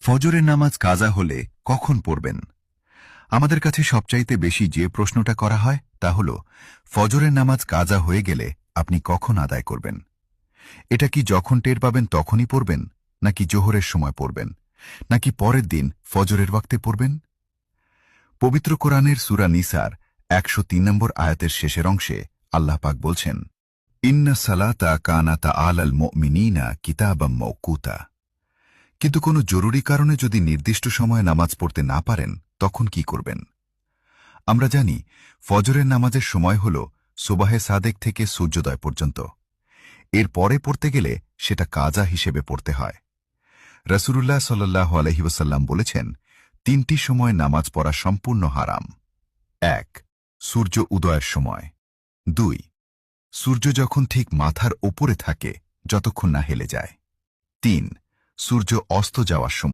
ফজরের নামাজ কাজা হলে কখন পড়বেন? আমাদের কাছে সবচাইতে বেশি যে প্রশ্নটা করা হয় তা হল, ফজরের নামাজ কাজা হয়ে গেলে আপনি কখন আদায় করবেন? এটা কি যখন টের পাবেন তখনই পড়বেন, নাকি জোহরের সময় পড়বেন, নাকি পরের দিন ফজরের ওয়াক্তে পড়বেন? পবিত্র কোরআনের সূরা নিসার ১০৩ নম্বর আয়াতের শেষের অংশে আল্লাহ পাক বলছেন, ইন্না সালাতা কানাতা আলাল মুমিনিনা কিতাবাম মাওকুতা। কিন্তু কোনো জরুরি কারণে যদি নির্দিষ্ট সময়ে নামাজ পড়তে না পারেন, তখন কি করবেন? আমরা জানি, ফজরের নামাজের সময় হল সুবাহে সাদেক থেকে সূর্যোদয় পর্যন্ত। এর পরে পড়তে গেলে সেটা কাজা হিসেবে পড়তে হয়। রাসূলুল্লাহ সাল্লাল্লাহু আলাইহি ওয়াসাল্লাম বলেছেন, তিনটি সময় নামাজ পড়া সম্পূর্ণ হারাম। ১. সূর্য উদয়ের সময়। ২. সূর্য যখন ঠিক মাথার ওপরে থাকে, যতক্ষণ না হেলে যায়। ৩. সূর্য অস্ত যাওয়ার সময়।